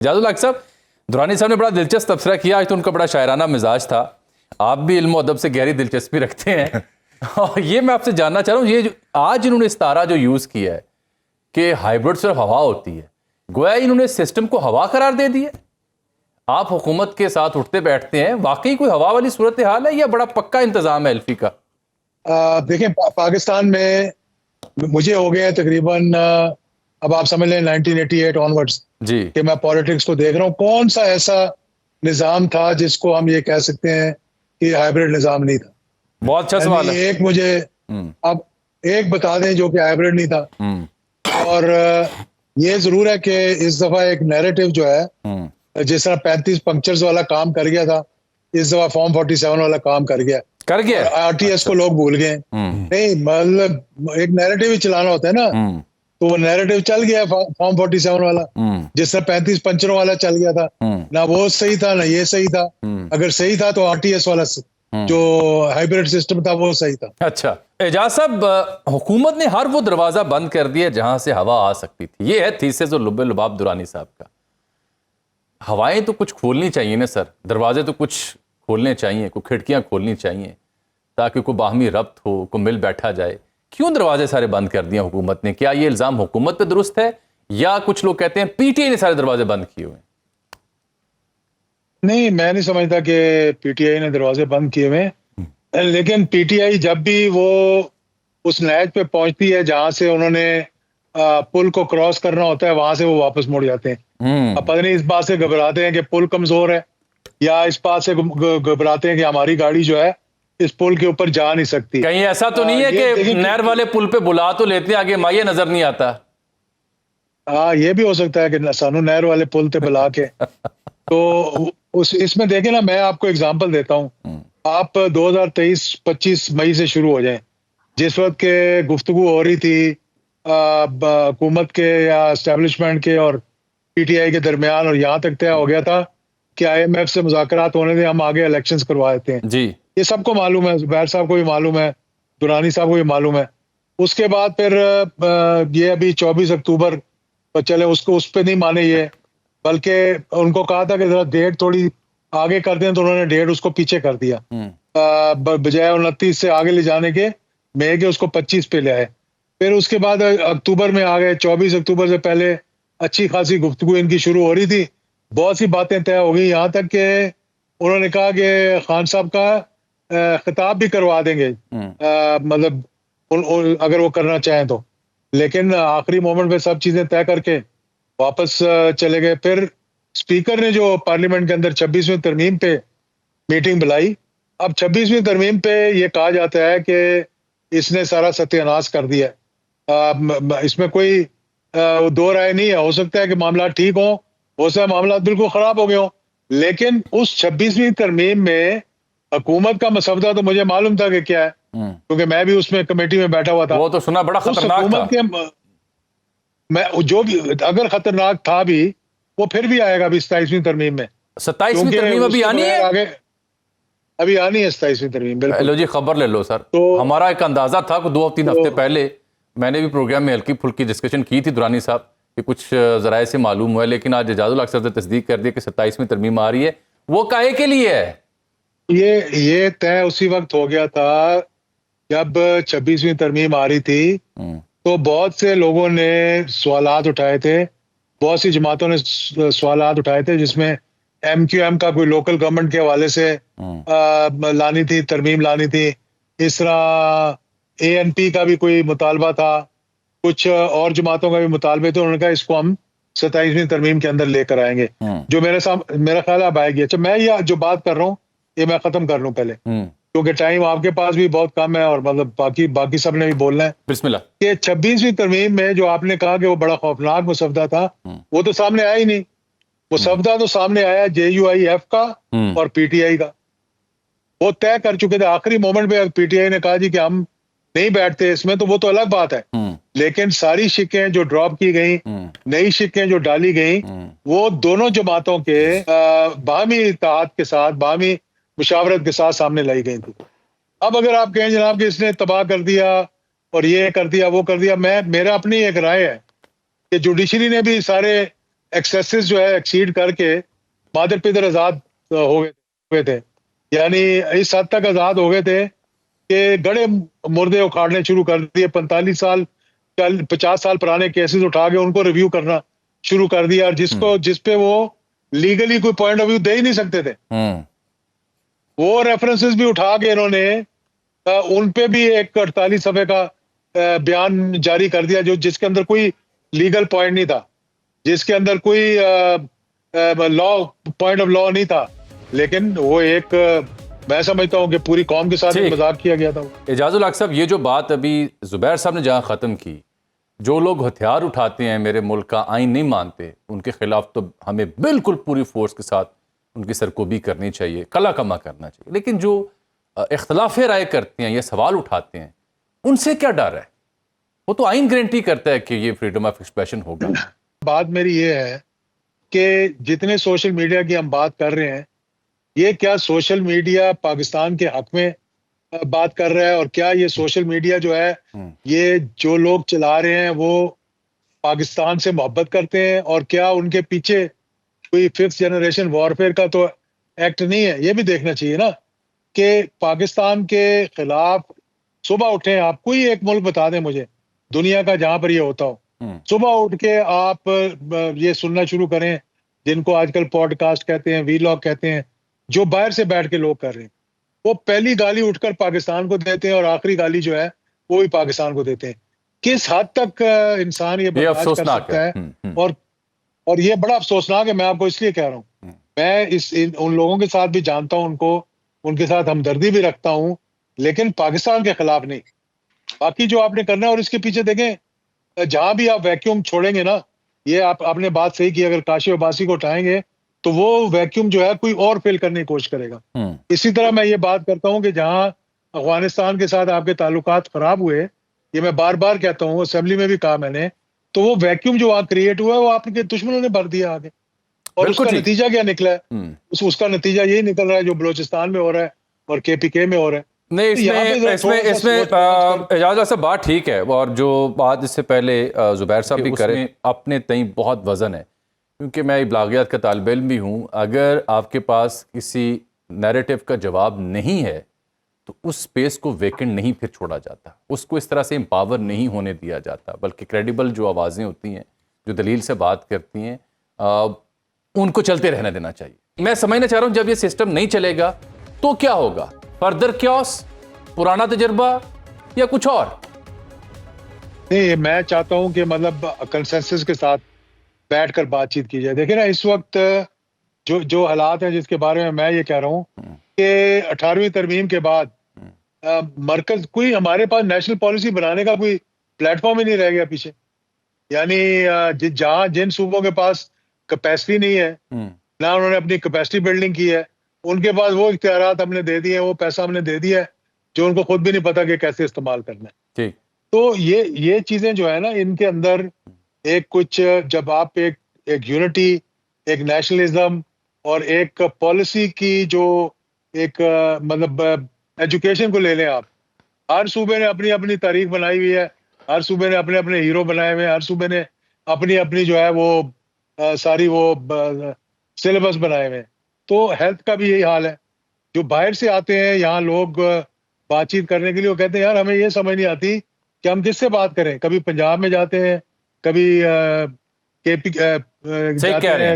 जाजुल हक साहब, दुरानी साहब ने बड़ा दिलचस्प तबसरा किया। आज तो उनका बड़ा शायराना मिजाज था। आप भी इल्म और अदब से गहरी दिलचस्पी रखते हैं और ये मैं आपसे जानना चाह रहा हूँ, ये जो आज इन्होंने इस्तारा जो यूज़ किया है कि हाइब्रिड सिर्फ हवा होती है, गोया इन्होंने सिस्टम को हवा करार दे दिया। आप हुकूमत के साथ उठते बैठते हैं, वाकई कोई हवा वाली सूरत हाल है या बड़ा पक्का इंतजाम है एल्फी का? देखें, पाकिस्तान में मुझे हो गए तकरीबन अब आप समझ लें 1988 ऑनवर्ड्स जी कि मैं पॉलिटिक्स को देख रहा हूँ। कौन सा ऐसा निज़ाम था जिसको हम ये कह सकते हैं कि हाइब्रिड निज़ाम नहीं था? बहुत अच्छा सवाल है। एक मुझे अब एक बता दें जो कि हाइब्रिड नहीं था। और ये जरूर है कि इस दफा एक नैरेटिव जो है, जिस तरह 35 पंक्चर्स वाला काम कर गया था, इस दफा फॉर्म 47 वाला काम कर गया आरटीएस को लोग भूल गए। नहीं, मतलब एक नैरेटिव ही चलाना होता है ना, तो वो नैरेटिव चल गया फॉर्म 47 वाला, जिस तरह 35 पंचरों वाला चल गया था। ना वो सही था ना ये सही था। अगर सही था तो आरटीएस वाला जो हाइब्रिड सिस्टम था वो सही था। अच्छा एजाज साहब, हुकूमत ने हर वो दरवाजा बंद कर दिया जहां से हवा आ सकती थी। ये है थीसिस और लुब्बे लुबाब दुरानी साहब का। हवाएं तो कुछ खोलनी चाहिए ना सर, दरवाजे तो कुछ खोलने चाहिए, कोई खिड़कियां खोलनी चाहिए ताकि कोई बाहमी रब्त हो, कोई मिल बैठा जाए। क्यों दरवाजे सारे बंद कर दिए हुकूमत ने? क्या ये इल्जाम हुकूमत पे दुरुस्त है या कुछ लोग कहते हैं पीटीआई ने सारे दरवाजे बंद किए हुए? नहीं, मैं नहीं समझता कि पीटीआई ने दरवाजे बंद किए हुए, लेकिन पीटीआई जब भी वो उस नहज पे पहुंचती है जहां से उन्होंने पुल को क्रॉस करना होता है, वहां से वो वापस मुड़ जाते हैं। अब पता नहीं इस बात से घबराते हैं कि पुल कमजोर है या इस बात से घबराते हैं कि हमारी गाड़ी जो है इस पुल के ऊपर जा नहीं सकती। कहीं ऐसा तो नहीं है कि नहर वाले पुल पे बुला तो लेते हैं, आगे माये नजर नहीं आता? हाँ, ये भी हो सकता है कि सानू नहर वाले पुल पे बुला के तो इसमें देखें ना, मैं आपको एग्जांपल देता हूँ। आप 2023-25 मई से शुरू हो जाएं, जिस वक्त के गुफ्तगू हो रही थी हुकूमत के या एस्टेब्लिशमेंट के और पीटीआई के दरमियान, और यहाँ तक तय हो गया था कि आईएमएफ से मुज़ाकरात होने दें, हम आगे इलेक्शंस करवा देते हैं। जी, ये सबको मालूम है, जुबैर साहब को भी मालूम है, दुरानी साहब को भी मालूम है। उसके बाद फिर ये अभी 24 अक्टूबर तो चले, उसको उस पर नहीं माने ये, बल्कि उनको कहा था कि जरा डेट थोड़ी आगे कर दें, तो उन्होंने डेट उसको पीछे कर दिया। बजाय 29 से आगे ले जाने के मई के उसको 25 पे ले आए। फिर उसके बाद अक्टूबर में आ गए। 24 अक्टूबर से पहले अच्छी खासी गुफ्तगू इनकी शुरू हो रही थी, बहुत सी बातें तय हो गई, यहाँ तक कि उन्होंने कहा कि खान साहब का खिताब भी करवा देंगे, मतलब अगर वो करना चाहें तो। लेकिन आखिरी मोमेंट पे सब चीजें तय करके वापस चले गए। फिर स्पीकर ने जो पार्लियामेंट के अंदर 26वीं तरमीम पे मीटिंग बुलाई। अब 26वीं तरमीम पे ये कहा जाता है कि इसने सारा सत्यानाश कर दिया। इसमें कोई दो राय नहीं है। हो सकता है कि मामला ठीक हो सकता है मामला बिल्कुल खराब हो गए हो, लेकिन उस 26वीं तरमीम में हुकूमत का मसवदा तो मुझे मालूम था कि क्या है, क्योंकि मैं भी उसमें कमेटी में बैठा हुआ था। वो तो सुना बड़ा खतरनाक था। मैं जो भी अगर खतरनाक था भी, वो फिर भी आएगा अभी 27वीं तरमीम में। 27वीं तरमीम अभी आनी है? आगे अभी आनी है 27वीं तरमीम। बिल्कुल। लो जी, खबर ले लो सर। तो हमारा एक अंदाजा था कि 2-3 हफ्ते पहले मैंने भी प्रोग्राम में हल्की फुल्की डिस्कशन की थी दुरानी साहब कि कुछ जराए से मालूम हुआ है, लेकिन आज एजाजुल हक साहब ने तस्दीक कर दिया कि 27वीं तरमीम आ रही है। वो काहे के लिए है? ये तय उसी वक्त हो गया था जब 26वीं तरमीम आ रही थी, तो बहुत से लोगों ने सवालात उठाए थे, बहुत सी जमातों ने सवालात उठाए थे, जिसमें एमक्यूएम का कोई लोकल गवर्नमेंट के हवाले से लानी थी, तरमीम लानी थी। इस तरह एएनपी का भी कोई मुतालबा था, कुछ और जमातों का भी मुतालबे थे। उन्होंने कहा इसको हम 27वीं तरमीम के अंदर लेकर आएंगे, जो मेरा ख्याल अब आएगी। अच्छा, मैं ये जो बात कर रहा हूँ ये मैं खत्म कर लूं पहले, क्योंकि टाइम आपके पास भी बहुत कम है और मतलब बाकी सब ने भी बोलना है। बिस्मिल्लाह। कि 26वीं तरमीम में जो आपने कहा कि वो बड़ा खौफनाक मुसवदा था, वो तो सामने आया ही नहीं। मुसवदा तो सामने आया JUIF का और पीटीआई का। वो तय कर चुके थे। आखिरी मोमेंट पे पीटीआई ने कहा जी कि हम नहीं बैठते इसमें, तो वो तो अलग बात है। लेकिन सारी शिकें जो ड्रॉप की गई, नई शिकें जो डाली गई, वो दोनों जमातों के बाहमी इत्तेहाद के साथ, बाहमी मुशावरत के साथ सामने लाई गई थी। अब अगर आप कहें जनाब कि इसने तबाह कर दिया और ये कर दिया वो कर दिया, मेरा अपनी एक राय है कि जुडिशरी ने भी सारे एक्सेसेस जो है एक्सीड करके मादर पिदर आजाद हो गए थे, यानी इस हद तक आजाद हो गए थे कि गड़े मुर्दे उखाड़ने शुरू कर दिए। 45 साल 50 साल पुराने केसेस उठा के उनको रिव्यू करना शुरू कर दिया, और जिसपे वो लीगली कोई पॉइंट ऑफ व्यू दे ही नहीं सकते थे। वो रेफरेंसेस भी उठा के इन्होंने उन पे भी एक 48 सफ़े का बयान जारी कर दिया, जिसके अंदर कोई लीगल पॉइंट नहीं था, जिसके अंदर कोई लॉ पॉइंट ऑफ लॉ नहीं था, लेकिन वो एक मैं समझता हूं कि पूरी कौम के साथ एक मजाक किया गया था। एजाजुल हक साहब, ये जो बात अभी जुबैर साहब ने जहां खत्म की, जो लोग हथियार उठाते हैं, मेरे मुल्क का आइन नहीं मानते, उनके खिलाफ तो हमें बिल्कुल पूरी फोर्स के साथ उनकी सरकोबी करनी चाहिए, कला कमा करना चाहिए। लेकिन जो इख्तलाफ राय करते हैं, ये सवाल उठाते हैं, उनसे क्या डर है? वो तो आइन गारंटी करता है कि ये फ्रीडम ऑफ एक्सप्रेशन होगा। बात मेरी ये है कि जितने सोशल मीडिया की हम बात कर रहे हैं, ये क्या सोशल मीडिया पाकिस्तान के हक में बात कर रहा है, और क्या ये सोशल मीडिया जो है, ये जो लोग चला रहे हैं वो पाकिस्तान से मोहब्बत करते हैं, और क्या उनके पीछे कोई 5th जनरेशन वॉरफेयर का तो एक्ट नहीं है? ये भी देखना चाहिए ना कि पाकिस्तान के खिलाफ सुबह उठे आप, कोई एक मुल्क बता दें मुझे दुनिया का जहां पर ये होता हो, सुबह उठ के आप ये सुनना शुरू करें, जिनको आजकल पॉडकास्ट कहते हैं, वीलॉग कहते हैं, जो बाहर से बैठ के लोग कर रहे हैं, वो पहली गाली उठकर पाकिस्तान को देते हैं और आखिरी गाली जो है वो भी पाकिस्तान को देते हैं। किस हद तक इंसान ये बर्दाश्त कर सकता है? और ये बड़ा अफसोसनाक है। मैं आपको इसलिए कह रहा हूँ, मैं उन लोगों के साथ भी जानता हूँ, उनके साथ हमदर्दी भी रखता हूँ, लेकिन पाकिस्तान के खिलाफ नहीं। बाकी जो आपने करना है, और इसके पीछे देखें, जहां भी आप वैक्यूम छोड़ेंगे ना, ये आपने बात सही की, अगर काशी अब्बासी को उठाएंगे तो वो वैक्यूम जो है कोई और फिल करने की कोशिश करेगा। इसी तरह मैं ये बात करता हूं कि जहां अफगानिस्तान के साथ आपके ताल्लुकात खराब हुए, ये मैं बार बार कहता हूं, असेंबली में भी कहा मैंने, तो वो वैक्यूम जो वहां क्रिएट हुआ है वो आपके दुश्मनों ने भर दिया आगे, और उसका नतीजा क्या निकला है? उसका नतीजा यही निकल रहा है जो बलोचिस्तान में हो रहा है और KPK में हो रहा है। नहीं, इसमें एजाज साहब बात ठीक है, और जो बात इससे पहले जुबैर साहब भी करें, अपने तई बहुत वजन है, क्योंकि मैं इब्लागियात का तालिब इल्म भी हूँ। अगर आपके पास किसी नैरेटिव का जवाब नहीं है तो उस स्पेस को वेकेंट नहीं फिर छोड़ा जाता, उसको इस तरह से एम्पावर नहीं होने दिया जाता, बल्कि क्रेडिबल जो आवाज़ें होती हैं, जो दलील से बात करती हैं, उनको चलते रहने देना चाहिए। मैं समझना चाह रहा हूँ, जब ये सिस्टम नहीं चलेगा तो क्या होगा? फर्दर क्योस, पुराना तजर्बा, या कुछ और? नहीं, मैं चाहता हूं कि कंसेंसस के साथ बैठकर बातचीत की जाए। देखिए ना, इस वक्त जो हालात हैं, जिसके बारे में मैं ये कह रहा हूं कि 18वीं तरमीम के बाद मरकज कोई हमारे पास नेशनल पॉलिसी बनाने का कोई प्लेटफॉर्म ही नहीं रह गया पीछे। यानी जहां जिन सूबों के पास कैपेसिटी नहीं है, ना उन्होंने अपनी कैपेसिटी बिल्डिंग की है, उनके पास वो इख्तियारात हमने दे दिए हैं, वो पैसा हमने दे दिया है, जो उनको खुद भी नहीं पता कि कैसे इस्तेमाल करना है। ठीक। तो ये चीजें जो है ना, इनके अंदर एक कुछ, जब आप एक यूनिटी, एक नेशनलिज्म और एक पॉलिसी की जो एक एजुकेशन को ले लें आप, हर सूबे ने अपनी अपनी तारीख बनाई हुई है, हर सूबे ने अपने अपने हीरो बनाए हुए हैं, हर सूबे ने अपनी अपनी जो है वो सारी वो सिलेबस बनाए हुए हैं। तो हेल्थ का भी यही हाल है। जो बाहर से आते हैं यहाँ लोग बातचीत करने के लिए, वो कहते हैं यार हमें ये समझ नहीं आती कि हम किससे बात करें। कभी पंजाब में जाते हैं, कभी KP जाते हैं,